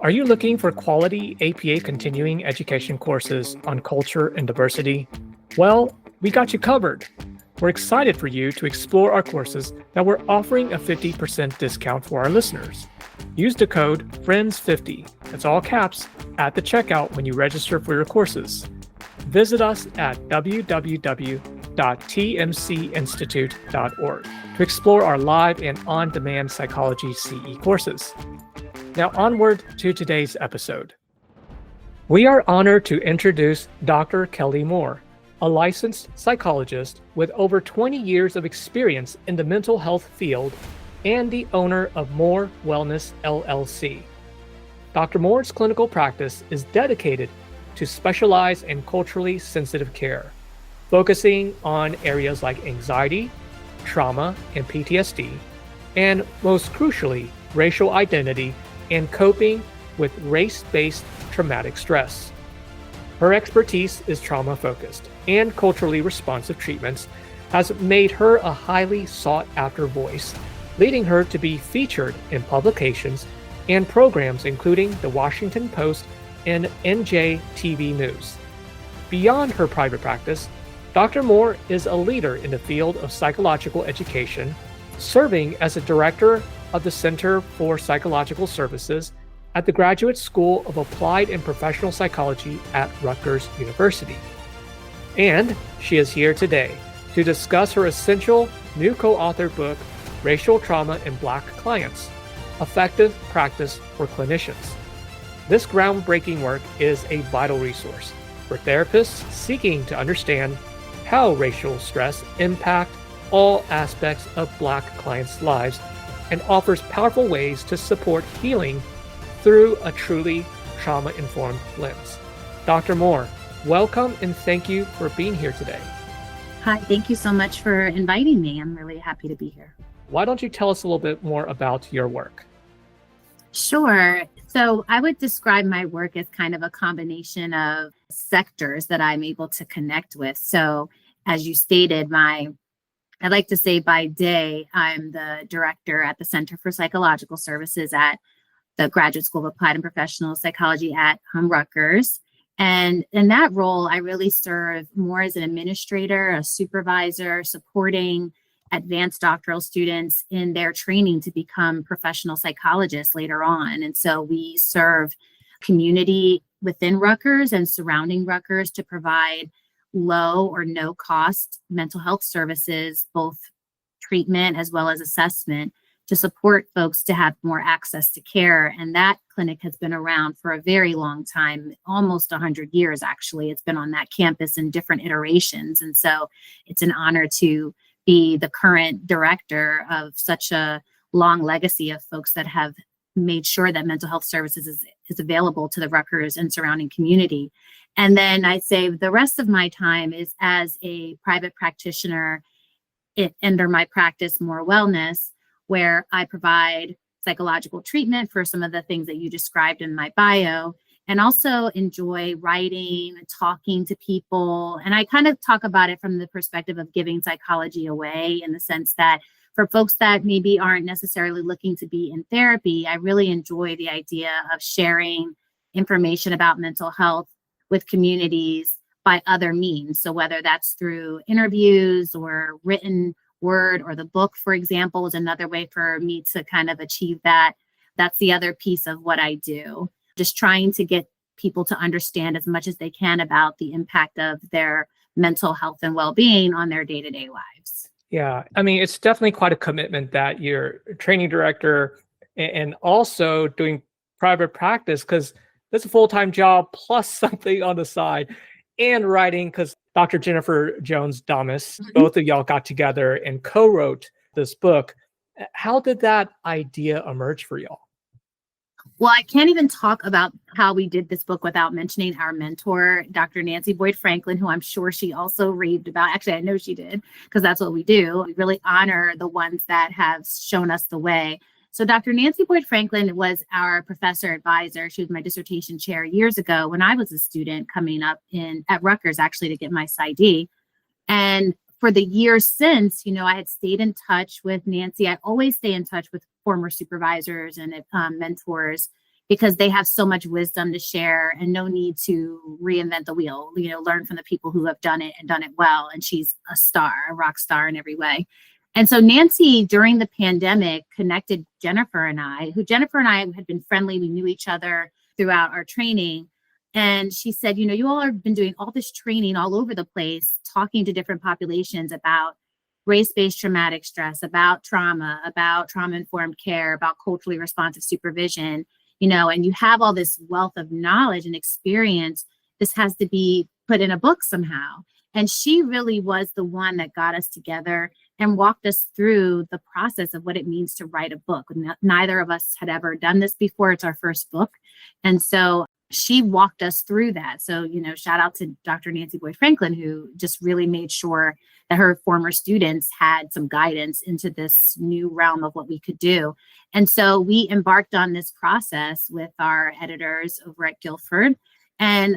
Are you looking for quality APA continuing education courses on culture and diversity? Well, we got you covered. We're excited for you to explore our courses that we're offering a 50% discount for our listeners. Use the code FRIENDS50, that's all caps, at the checkout when you register for your courses. Visit us at www.tmcinstitute.org to explore our live and on-demand psychology CE courses. Now onward to today's episode. We are honored to introduce Dr. Kelly Moore, a licensed psychologist with over 20 years of experience in the mental health field and the owner of Moore Wellness LLC. Dr. Moore's clinical practice is dedicated to specialized and culturally sensitive care, focusing on areas like anxiety, trauma, and PTSD, and most crucially, racial identity and coping with race-based traumatic stress. Her expertise is trauma-focused, and culturally responsive treatments has made her a highly sought-after voice, leading her to be featured in publications and programs including The Washington Post and NJTV News. Beyond her private practice, Dr. Moore is a leader in the field of psychological education, serving as a director of the Center for Psychological Services at the Graduate School of Applied and Professional Psychology at Rutgers University. And she is here today to discuss her essential new co-authored book, Racial Trauma in Black Clients: Effective Practice for Clinicians. This groundbreaking work is a vital resource for therapists seeking to understand how racial stress impacts all aspects of Black clients' lives and offers powerful ways to support healing through a truly trauma-informed lens. Dr. Moore, welcome and thank you for being here today. Hi, thank you so much for inviting me. I'm really happy to be here. Why don't you tell us a little bit more about your work? Sure. So I would describe my work as kind of a combination of sectors that I'm able to connect with. So as you stated, I like to say by day, I'm the director at the Center for Psychological Services at the Graduate School of Applied and Professional Psychology at Rutgers. And in that role, I really serve more as an administrator, a supervisor, supporting advanced doctoral students in their training to become professional psychologists later on. And so we serve community within Rutgers and surrounding Rutgers to provide low or no cost mental health services, both treatment as well as assessment, to support folks to have more access to care. And that clinic has been around for a very long time, almost 100 years, actually. It's been on that campus in different iterations. And so it's an honor to be the current director of such a long legacy of folks that have made sure that mental health services is available to the Rutgers and surrounding community. And then I say the rest of my time is as a private practitioner under my practice, Moore Wellness, where I provide psychological treatment for some of the things that you described in my bio, and also enjoy writing, talking to people. And I kind of talk about it from the perspective of giving psychology away, in the sense that for folks that maybe aren't necessarily looking to be in therapy, I really enjoy the idea of sharing information about mental health with communities by other means. So whether that's through interviews or written word, or the book, for example, is another way for me to kind of achieve that. That's the other piece of what I do. Just trying to get people to understand as much as they can about the impact of their mental health and well-being on their day-to-day lives. Yeah, I mean, it's definitely quite a commitment that you're a training director and also doing private practice, because that's a full-time job plus something on the side, and writing, because Dr. Jennifer Jones-Damas, both of y'all got together and co-wrote this book. How did that idea emerge for y'all? Well, I can't even talk about how we did this book without mentioning our mentor, Dr. Nancy Boyd Franklin, who I'm sure she also raved about. Actually, I know she did, because that's what we do. We really honor the ones that have shown us the way. So Dr. Nancy Boyd Franklin was our professor advisor. She was my dissertation chair years ago when I was a student coming up at Rutgers, actually, to get my PsyD. And for the years since, I had stayed in touch with Nancy. I always stay in touch with former supervisors and mentors because they have so much wisdom to share and no need to reinvent the wheel, learn from the people who have done it and done it well. And she's a star, a rock star in every way. And so Nancy, during the pandemic, connected Jennifer and I had been friendly. We knew each other throughout our training. And she said, you all have been doing all this training all over the place, talking to different populations about race-based traumatic stress, about trauma-informed care, about culturally responsive supervision, and you have all this wealth of knowledge and experience. This has to be put in a book somehow. And she really was the one that got us together and walked us through the process of what it means to write a book. Neither of us had ever done this before. It's our first book. And so she walked us through that. So, shout out to Dr. Nancy Boyd Franklin, who just really made sure that her former students had some guidance into this new realm of what we could do. And so we embarked on this process with our editors over at Guilford. And,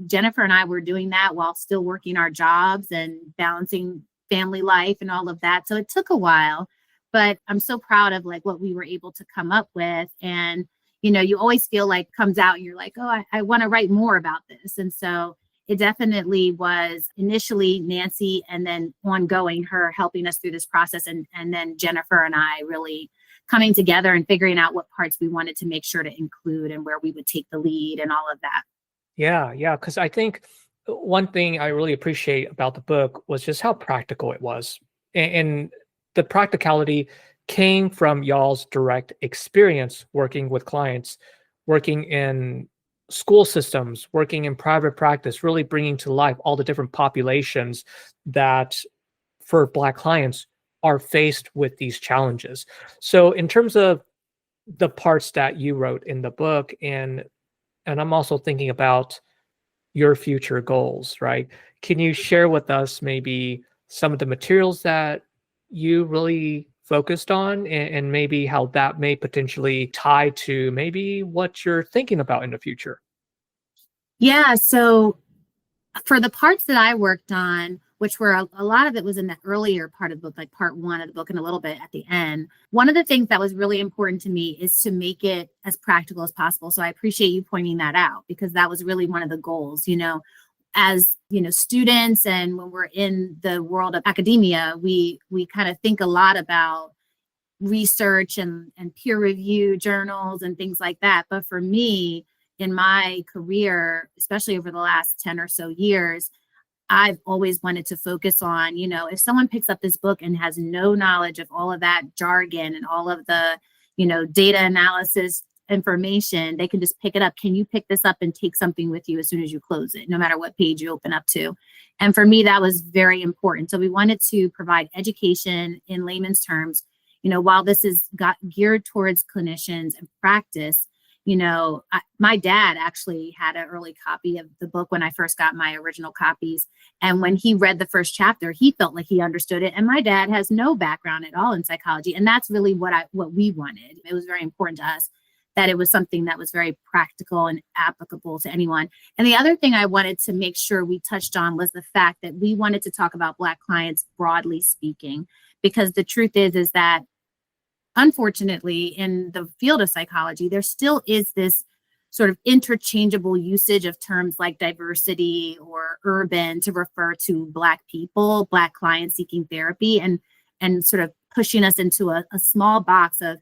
Jennifer and I were doing that while still working our jobs and balancing family life and all of that. So it took a while, but I'm so proud of what we were able to come up with. And you always feel like comes out and you're like, oh, I want to write more about this. And so it definitely was initially Nancy and then ongoing her helping us through this process. And then Jennifer and I really coming together and figuring out what parts we wanted to make sure to include and where we would take the lead and all of that. Yeah. Because I think one thing I really appreciate about the book was just how practical it was. And the practicality came from y'all's direct experience working with clients, working in school systems, working in private practice, really bringing to life all the different populations that for Black clients are faced with these challenges. So in terms of the parts that you wrote in the book, and I'm also thinking about your future goals, right? Can you share with us maybe some of the materials that you really focused on and maybe how that may potentially tie to maybe what you're thinking about in the future? Yeah. So for the parts that I worked on, which were a lot of it was in the earlier part of the book, like part 1 of the book and a little bit at the end. One of the things that was really important to me is to make it as practical as possible. So I appreciate you pointing that out because that was really one of the goals, as students and when we're in the world of academia, we kind of think a lot about research and peer review journals and things like that. But for me, in my career, especially over the last 10 or so years, I've always wanted to focus on, if someone picks up this book and has no knowledge of all of that jargon and all of the, data analysis information, they can just pick it up. Can you pick this up and take something with you as soon as you close it, no matter what page you open up to? And for me, that was very important. So we wanted to provide education in layman's terms, while this is geared towards clinicians and practice. My dad actually had an early copy of the book when I first got my original copies. And when he read the first chapter, he felt like he understood it. And my dad has no background at all in psychology. And that's really what we wanted. It was very important to us that it was something that was very practical and applicable to anyone. And the other thing I wanted to make sure we touched on was the fact that we wanted to talk about Black clients broadly speaking, because the truth is that unfortunately, in the field of psychology, there still is this sort of interchangeable usage of terms like diversity or urban to refer to Black people, Black clients seeking therapy, and sort of pushing us into a small box of,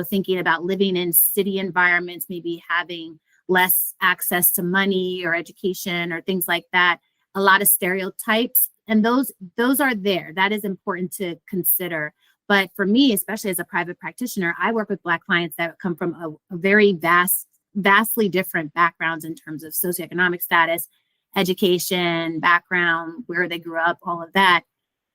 thinking about living in city environments, maybe having less access to money or education or things like that. A lot of stereotypes, and those are there. That is important to consider. But for me, especially as a private practitioner, I work with Black clients that come from a very vastly different backgrounds in terms of socioeconomic status, education, background, where they grew up, all of that.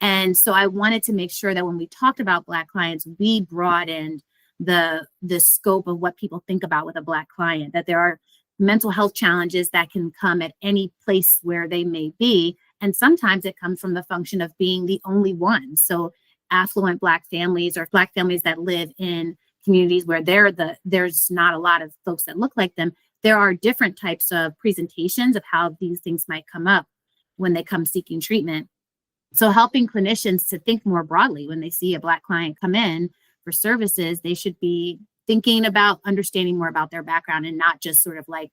And so I wanted to make sure that when we talked about Black clients, we broadened the scope of what people think about with a Black client, that there are mental health challenges that can come at any place where they may be. And sometimes it comes from the function of being the only one. So affluent Black families or Black families that live in communities where there's not a lot of folks that look like them. There are different types of presentations of how these things might come up when they come seeking treatment. So helping clinicians to think more broadly when they see a Black client come in for services, they should be thinking about understanding more about their background and not just sort of like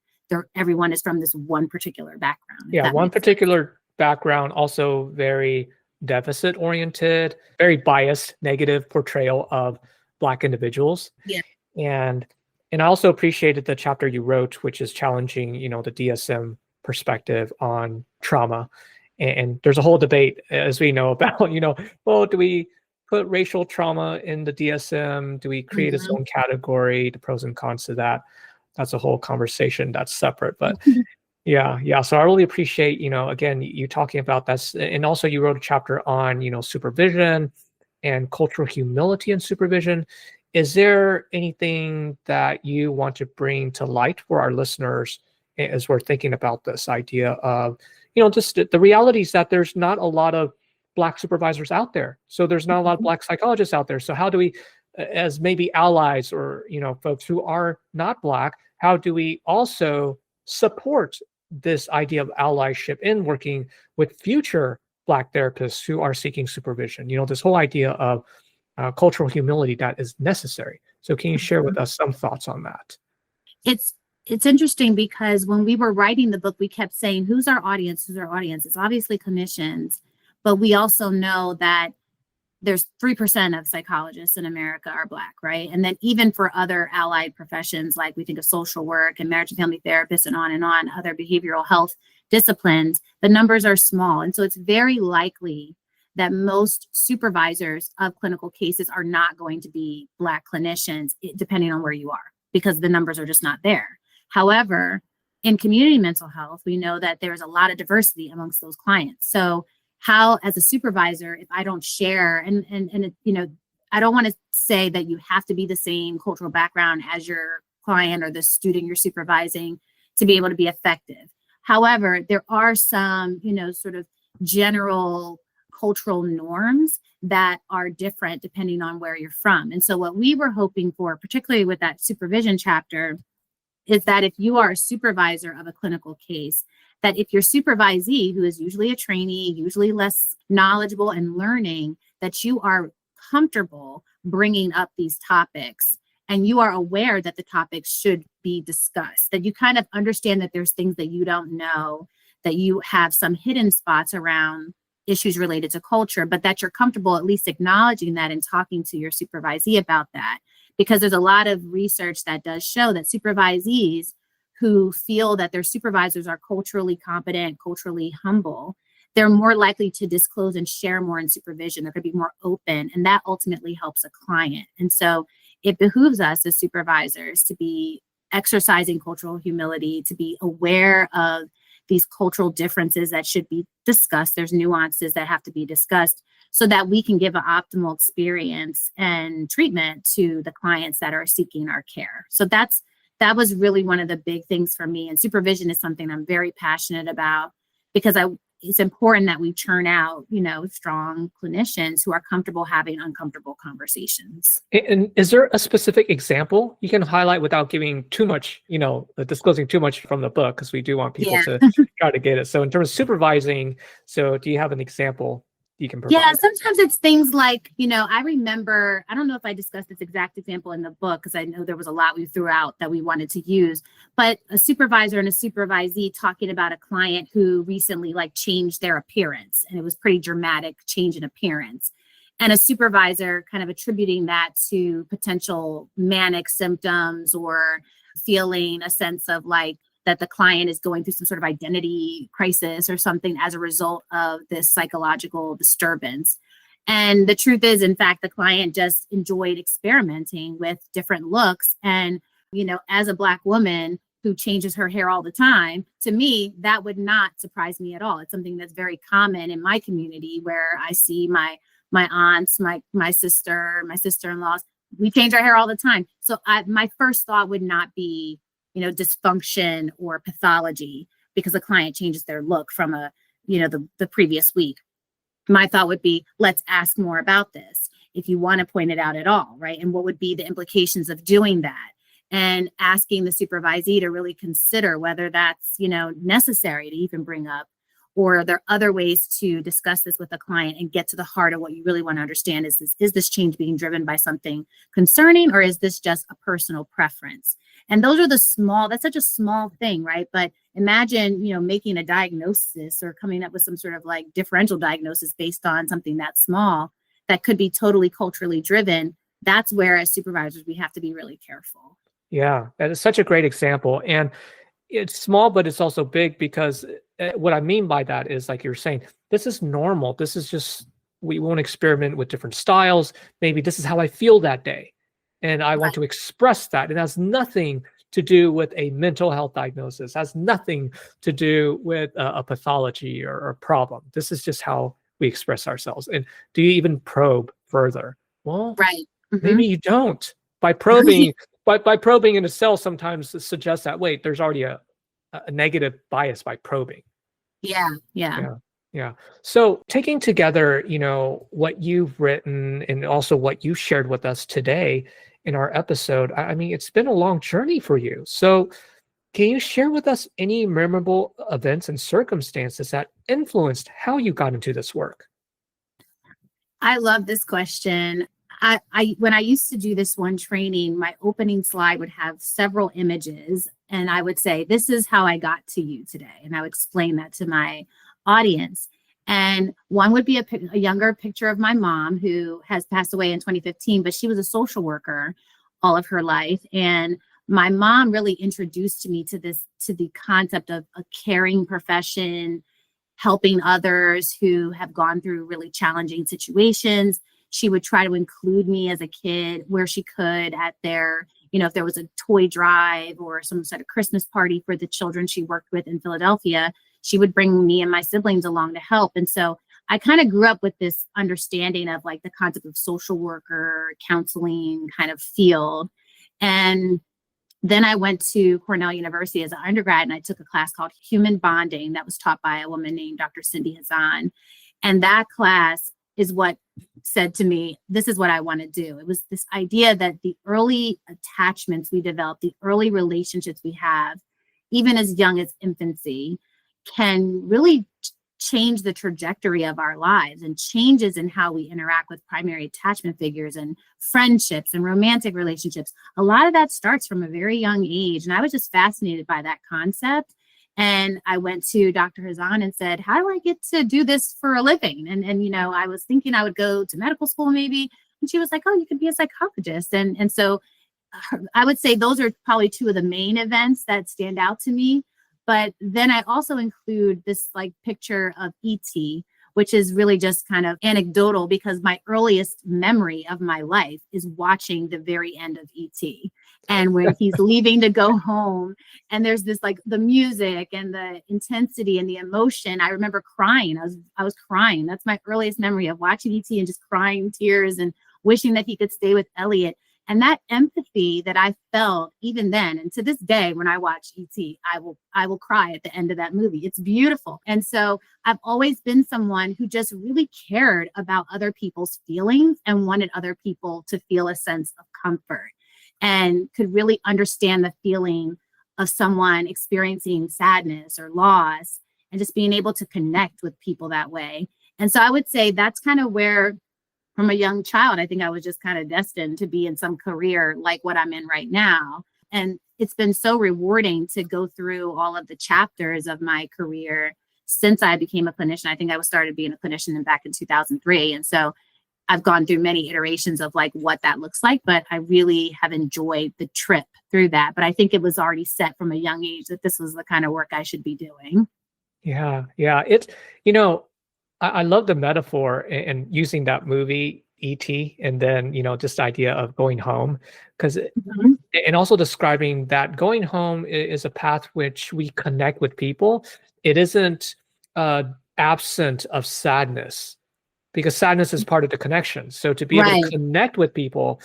everyone is from this one particular background. Yeah, one particular background, also very deficit oriented, very biased, negative portrayal of Black individuals. Yeah. And I also appreciated the chapter you wrote, which is challenging, the DSM perspective on trauma. And there's a whole debate, as we know, about, well, do we put racial trauma in the DSM? Do we create its own category? The pros and cons to that. That's a whole conversation that's separate. But yeah. So I really appreciate, again, you talking about that. And also you wrote a chapter on, supervision and cultural humility in supervision. Is there anything that you want to bring to light for our listeners as we're thinking about this idea of, just the reality is that there's not a lot of Black supervisors out there. So there's not a lot of Black psychologists out there. So how do we, as maybe allies or, folks who are not Black, how do we also support this idea of allyship in working with future Black therapists who are seeking supervision? This whole idea of cultural humility that is necessary. So can you share with us some thoughts on that? It's interesting because when we were writing the book, we kept saying, who's our audience? Who's our audience? It's obviously clinicians, but we also know that there's 3% of psychologists in America are Black, right? And then even for other allied professions, like we think of social work and marriage and family therapists and on, other behavioral health disciplines, the numbers are small. And so it's very likely that most supervisors of clinical cases are not going to be Black clinicians, depending on where you are, because the numbers are just not there. However, in community mental health, we know that there's a lot of diversity amongst those clients. So how, as a supervisor, if I don't share, and I don't want to say that you have to be the same cultural background as your client or the student you're supervising to be able to be effective. However, there are some, sort of general cultural norms that are different depending on where you're from. And so what we were hoping for, particularly with that supervision chapter, is that if you are a supervisor of a clinical case, that if your supervisee, who is usually a trainee, usually less knowledgeable and learning, that you are comfortable bringing up these topics and you are aware that the topics should be discussed, that you kind of understand that there's things that you don't know, that you have some hidden spots around issues related to culture, but that you're comfortable at least acknowledging that and talking to your supervisee about that. Because there's a lot of research that does show that supervisees who feel that their supervisors are culturally competent, culturally humble, they're more likely to disclose and share more in supervision. They're going to be more open, and that ultimately helps a client. And so it behooves us as supervisors to be exercising cultural humility, to be aware of these cultural differences that should be discussed. There's nuances that have to be discussed so that we can give an optimal experience and treatment to the clients that are seeking our care. So that was really one of the big things for me. And supervision is something I'm very passionate about because it's important that we churn out, strong clinicians who are comfortable having uncomfortable conversations. And is there a specific example you can highlight without giving too much, disclosing too much from the book, because we do want people to try to get it. So in terms of supervising, so do you have an example you can provide? Yeah, sometimes it's things like, I remember, I don't know if I discussed this exact example in the book, because I know there was a lot we threw out that we wanted to use, but a supervisor and a supervisee talking about a client who recently changed their appearance, and it was pretty dramatic change in appearance. And a supervisor kind of attributing that to potential manic symptoms or feeling a sense of that the client is going through some sort of identity crisis or something as a result of this psychological disturbance. And the truth is, in fact, the client just enjoyed experimenting with different looks. And, as a Black woman who changes her hair all the time, to me, that would not surprise me at all. It's something that's very common in my community where I see my aunts, my sister, my sister-in-laws, we change our hair all the time. So my first thought would not be, dysfunction or pathology because the client changes their look from the previous week. My thought would be, let's ask more about this if you want to point it out at all, right? And what would be the implications of doing that? And asking the supervisee to really consider whether that's, necessary to even bring up, Or are there other ways to discuss this with a client and get to the heart of what you really want to understand? Is this change being driven by something concerning, or is this just a personal preference? And those are that's such a small thing, right? But imagine, making a diagnosis or coming up with some sort of like differential diagnosis based on something that small that could be totally culturally driven. That's where, as supervisors, we have to be really careful. Yeah, that is such a great example. And it's small, but it's also big because what I mean by that is, like you're saying, this is normal. This is just, we won't experiment with different styles. Maybe this is how I feel that day. And I want to express that. It has nothing to do with a mental health diagnosis, has nothing to do with a pathology or a problem. This is just how we express ourselves. And do you even probe further? Well, right. Maybe you don't. By probing, by probing in a cell sometimes suggests that, wait, there's already a negative bias by probing. Yeah. So taking together, what you've written and also what you shared with us today in our episode, I mean, it's been a long journey for you. So can you share with us any memorable events and circumstances that influenced how you got into this work? I love this question. When I used to do this one training, my opening slide would have several images, and I would say, this is how I got to you today. And I would explain that to my audience. And one would be a younger picture of my mom, who has passed away in 2015, but she was a social worker all of her life. And my mom really introduced me to the concept of a caring profession, helping others who have gone through really challenging situations. She would try to include me as a kid where she could at their, if there was a toy drive or some sort of Christmas party for the children she worked with in Philadelphia, she would bring me and my siblings along to help. And so I kind of grew up with this understanding of like the concept of social worker, counseling kind of field. And then I went to Cornell University as an undergrad, and I took a class called Human Bonding that was taught by a woman named Dr. Cindy Hazan. And that class is what said to me, this is what I want to do. It was this idea that the early attachments we develop, the early relationships we have, even as young as infancy, can really change the trajectory of our lives, and changes in how we interact with primary attachment figures and friendships and romantic relationships. A lot of that starts from a very young age. And I was just fascinated by that concept. And I went to Dr. Hazan and said, how do I get to do this for a living? And I was thinking I would go to medical school maybe. And she was like, oh, you could be a psychologist. And so I would say those are probably two of the main events that stand out to me. But then I also include this like picture of E.T., which is really just kind of anecdotal, because my earliest memory of my life is watching the very end of E.T. And when he's leaving to go home, and there's this like the music and the intensity and the emotion. I remember crying. I was crying. That's my earliest memory of watching E.T. and just crying tears and wishing that he could stay with Elliot. And that empathy that I felt even then, and to this day, when I watch E.T., I will cry at the end of that movie. It's beautiful. And so I've always been someone who just really cared about other people's feelings and wanted other people to feel a sense of comfort, and could really understand the feeling of someone experiencing sadness or loss, and just being able to connect with people that way. And so I would say that's kind of where, from a young child, I think I was just kind of destined to be in some career like what I'm in right now. And it's been so rewarding to go through all of the chapters of my career since I became a clinician. I think I started being a clinician back in 2003. And so I've gone through many iterations of like what that looks like, but I really have enjoyed the trip through that. But I think it was already set from a young age that this was the kind of work I should be doing. Yeah. It's, I love the metaphor and using that movie E.T. and then, just the idea of going home, because and also describing that going home is a path which we connect with people. It isn't absent of sadness, because sadness is part of the connection. So to be able to connect with people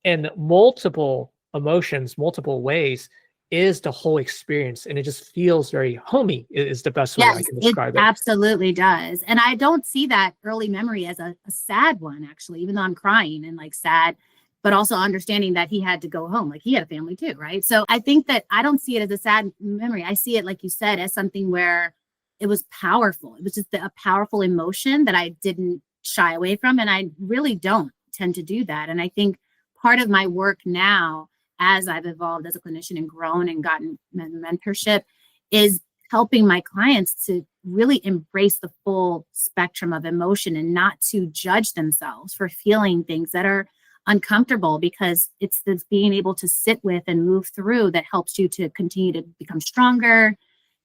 in multiple emotions, multiple ways, is the whole experience, and it just feels very homey is the best way I can describe it. Absolutely does. And I don't see that early memory as a sad one, actually, even though I'm crying and like sad, but also understanding that he had to go home. Like he had a family too, right? So I think that I don't see it as a sad memory. I see it, like you said, as something where it was powerful. It was just a powerful emotion that I didn't shy away from. And I really don't tend to do that. And I think part of my work now, as I've evolved as a clinician and grown and gotten mentorship, is helping my clients to really embrace the full spectrum of emotion and not to judge themselves for feeling things that are uncomfortable, because it's this being able to sit with and move through that helps you to continue to become stronger,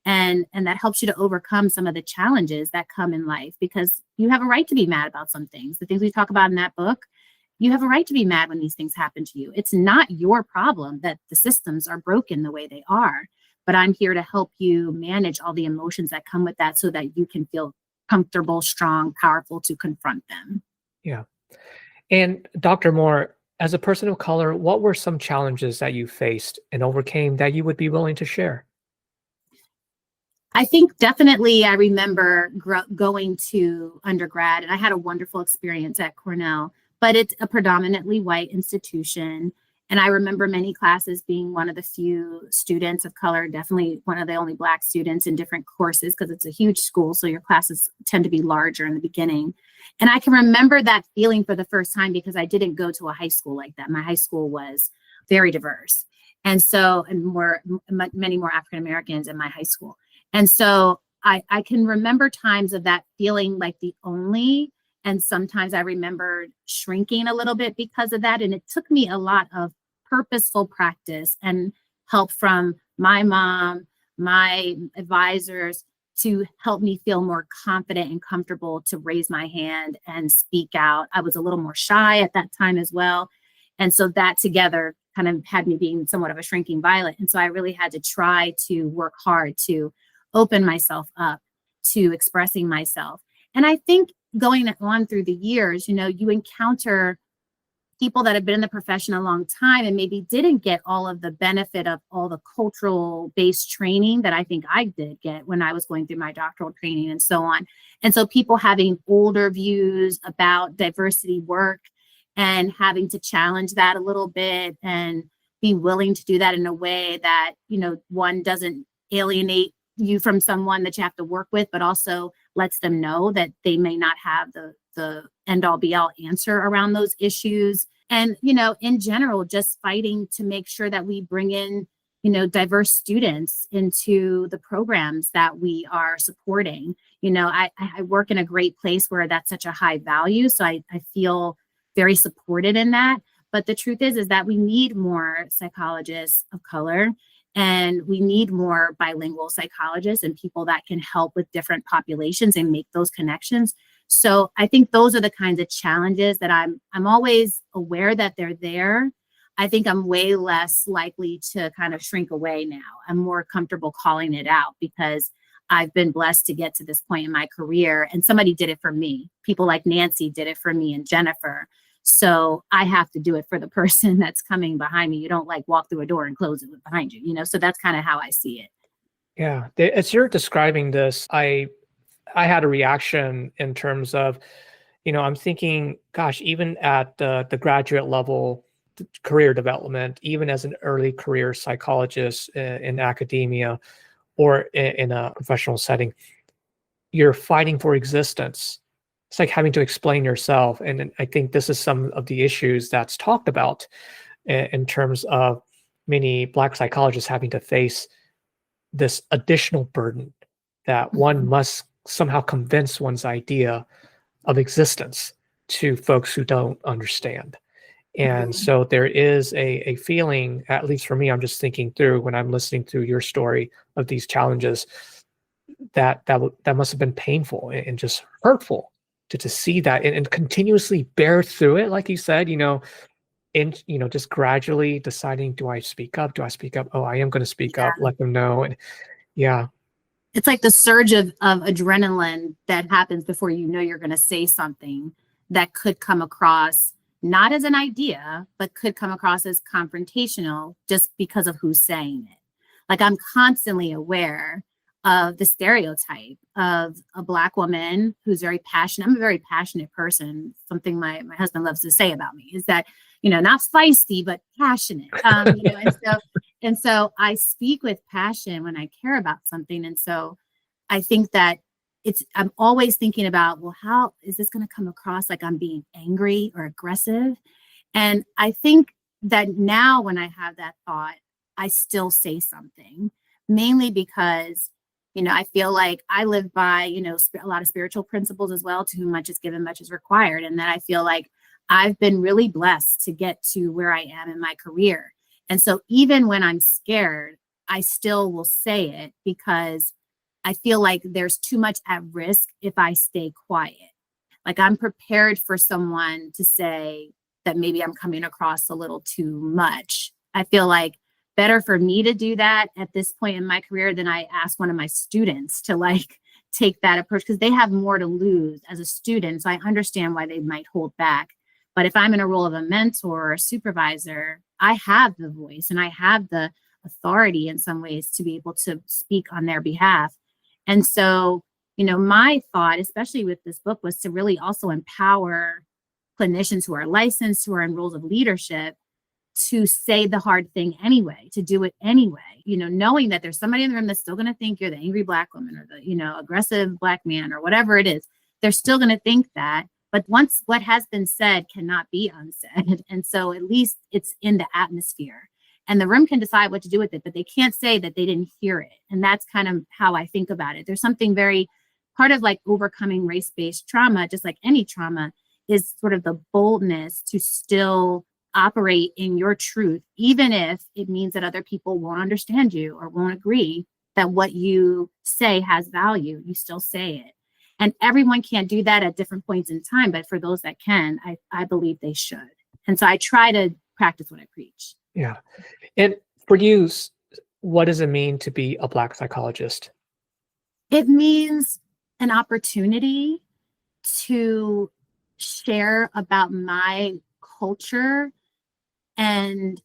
and that helps you to overcome some of the challenges that come in life, because you have a right to be mad about some things. The things we talk about in that book, you have a right to be mad when these things happen to you. It's not your problem that the systems are broken the way they are, but I'm here to help you manage all the emotions that come with that so that you can feel comfortable, strong, powerful to confront them. Yeah. And Dr. Moore, as a person of color, what were some challenges that you faced and overcame that you would be willing to share? I think definitely I remember going to undergrad, and I had a wonderful experience at Cornell, but it's a predominantly white institution. And I remember many classes being one of the few students of color, definitely one of the only Black students in different courses, because it's a huge school. So your classes tend to be larger in the beginning. And I can remember that feeling for the first time because I didn't go to a high school like that. My high school was very diverse. And so, and many more African Americans in my high school. And so I can remember times of that feeling like the only, and sometimes I remember shrinking a little bit because of that. And it took me a lot of purposeful practice and help from my mom, my advisors, to help me feel more confident and comfortable to raise my hand and speak out. I was a little more shy at that time as well. And so that together kind of had me being somewhat of a shrinking violet. And so I really had to try to work hard to open myself up to expressing myself. And I think going on through the years, you encounter people that have been in the profession a long time and maybe didn't get all of the benefit of all the cultural based training that I think I did get when I was going through my doctoral training and so on. And so people having older views about diversity work and having to challenge that a little bit and be willing to do that in a way that, one doesn't alienate you from someone that you have to work with, but also lets them know that they may not have the end all be all answer around those issues. And, in general, just fighting to make sure that we bring in, diverse students into the programs that we are supporting. I work in a great place where that's such a high value. So I feel very supported in that. But the truth is that we need more psychologists of color. And we need more bilingual psychologists and people that can help with different populations and make those connections. So I think those are the kinds of challenges that I'm always aware that they're there. I think I'm way less likely to kind of shrink away now. I'm more comfortable calling it out because I've been blessed to get to this point in my career, and somebody did it for me. People like Nancy did it for me and Jennifer. So I have to do it for the person that's coming behind me. You don't walk through a door and close it behind you, so that's kind of how I see it. Yeah. As you're describing this, I had a reaction in terms of, I'm thinking, gosh, even at the graduate level, career development, even as an early career psychologist in academia or in a professional setting, you're fighting for existence. It's like having to explain yourself. And I think this is some of the issues that's talked about in terms of many Black psychologists having to face this additional burden that one must somehow convince one's idea of existence to folks who don't understand. And so there is a feeling, at least for me, I'm just thinking through when I'm listening to your story of these challenges, that must have been painful and just hurtful to see that and continuously bear through it, like you said, and just gradually deciding, do I speak up? Do I speak up? Oh, I am going to speak up. Let them know. And yeah, it's like the surge of adrenaline that happens before you're going to say something that could come across not as an idea, but could come across as confrontational just because of who's saying it. Like, I'm constantly aware of the stereotype of a Black woman who's very passionate. I'm a very passionate person. Something my husband loves to say about me is that, not feisty, but passionate. And so I speak with passion when I care about something. And so I think that I'm always thinking about, well, how is this going to come across like I'm being angry or aggressive? And I think that now when I have that thought, I still say something, mainly because, I feel like I live by, a lot of spiritual principles as well. To whom much is given, much is required. And that I feel like I've been really blessed to get to where I am in my career. And so even when I'm scared, I still will say it because I feel like there's too much at risk if I stay quiet. Like I'm prepared for someone to say that maybe I'm coming across a little too much. I feel like better for me to do that at this point in my career than I ask one of my students to take that approach, because they have more to lose as a student. So I understand why they might hold back. But if I'm in a role of a mentor or a supervisor, I have the voice and I have the authority in some ways to be able to speak on their behalf. And so, my thought, especially with this book, was to really also empower clinicians who are licensed, who are in roles of leadership, to say the hard thing anyway, to do it anyway, knowing that there's somebody in the room that's still going to think you're the angry Black woman or the, aggressive Black man or whatever it is. They're still going to think that. But once what has been said cannot be unsaid. And so at least it's in the atmosphere. And the room can decide what to do with it, but they can't say that they didn't hear it. And that's kind of how I think about it. There's something very part of like overcoming race-based trauma, just like any trauma, is sort of the boldness to still operate in your truth, even if it means that other people won't understand you or won't agree that what you say has value. You still say it. And everyone can't do that at different points in time. But for those that can, I believe they should. And so I try to practice what I preach. Yeah. And for you, what does it mean to be a Black psychologist? It means an opportunity to share about my culture and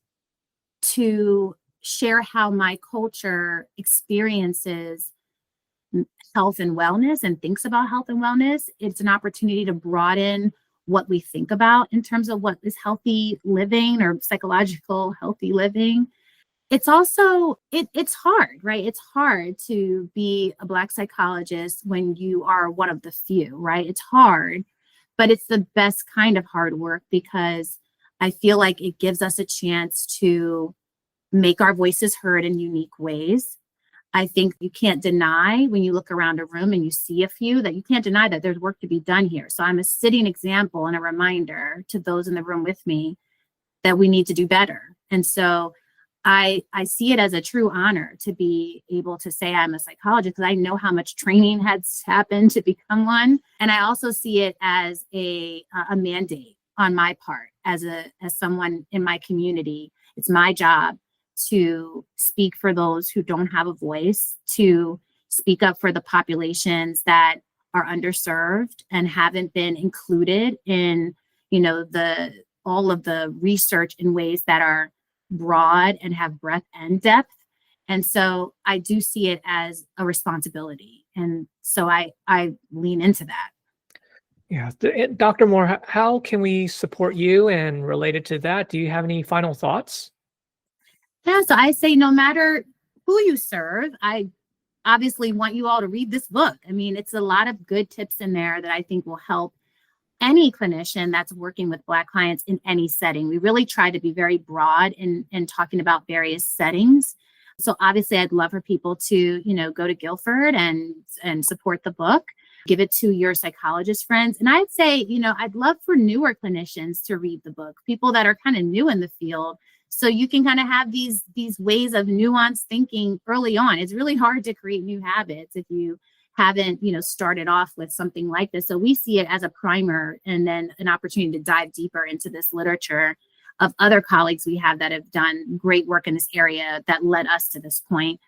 to share how my culture experiences health and wellness and thinks about health and wellness. It's an opportunity to broaden what we think about in terms of what is healthy living or psychological healthy living. It's also, it's hard, right? It's hard to be a Black psychologist when you are one of the few, right? It's hard, but it's the best kind of hard work because I feel like it gives us a chance to make our voices heard in unique ways. I think you can't deny when you look around a room and you see a few that you can't deny that there's work to be done here. So I'm a sitting example and a reminder to those in the room with me that we need to do better. And so I see it as a true honor to be able to say I'm a psychologist because I know how much training has happened to become one. And I also see it as a mandate on my part as someone in my community. It's my job to speak for those who don't have a voice, to speak up for the populations that are underserved and haven't been included in, all of the research in ways that are broad and have breadth and depth. And so I do see it as a responsibility. And so I lean into that. Yeah. Dr. Moore, how can we support you? And related to that, do you have any final thoughts? Yeah, so I say no matter who you serve, I obviously want you all to read this book. I mean, it's a lot of good tips in there that I think will help any clinician that's working with Black clients in any setting. We really try to be very broad in talking about various settings. So obviously I'd love for people to, go to Guilford and support the book, give it to your psychologist friends. And I'd say, I'd love for newer clinicians to read the book, people that are kind of new in the field. So you can kind of have these ways of nuanced thinking early on. It's really hard to create new habits if you haven't, started off with something like this. So we see it as a primer and then an opportunity to dive deeper into this literature of other colleagues we have that have done great work in this area that led us to this point.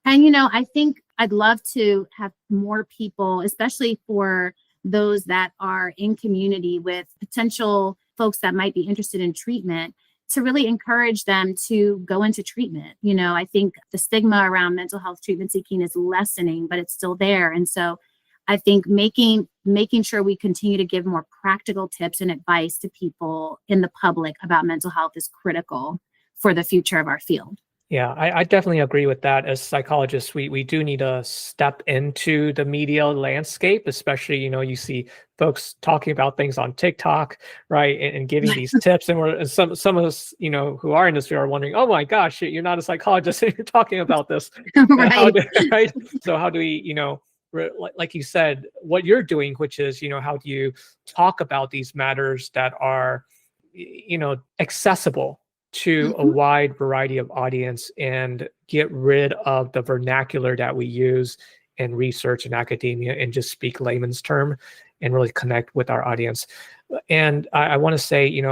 And, I think I'd love to have more people, especially for those that are in community with potential folks that might be interested in treatment, to really encourage them to go into treatment. I think the stigma around mental health treatment seeking is lessening, but it's still there. And so I think making sure we continue to give more practical tips and advice to people in the public about mental health is critical for the future of our field. Yeah, I definitely agree with that. As psychologists, we do need to step into the media landscape, especially, you see folks talking about things on TikTok, right? And giving these tips. And some of us, who are in this field are wondering, oh my gosh, you're not a psychologist and you're talking about this. Right. Right? So how do we, like you said, what you're doing, which is, how do you talk about these matters that are, accessible to a Mhm. wide variety of audience and get rid of the vernacular that we use in research and academia and just speak layman's term and really connect with our audience. And I want to say,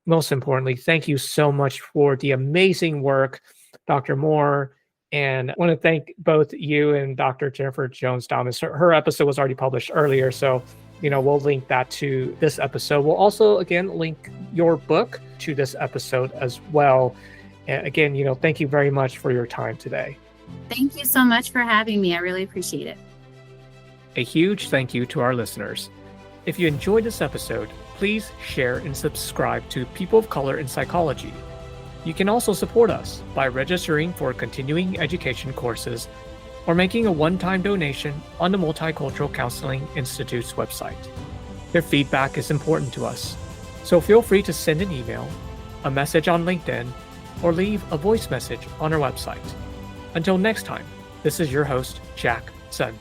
most importantly, thank you so much for the amazing work, Dr. Moore. And I want to thank both you and Dr. Jennifer Jones-Thomas. Her episode was already published earlier, so we'll link that to this episode. We'll also, again, link your book to this episode as well. And again, thank you very much for your time today. Thank you so much for having me. I really appreciate it. A huge thank you to our listeners. If you enjoyed this episode, please share and subscribe to People of Color in Psychology. You can also support us by registering for continuing education courses or making a one-time donation on the Multicultural Counseling Institute's website. Your feedback is important to us, so feel free to send an email, a message on LinkedIn, or leave a voice message on our website. Until next time, this is your host, Jack Sun.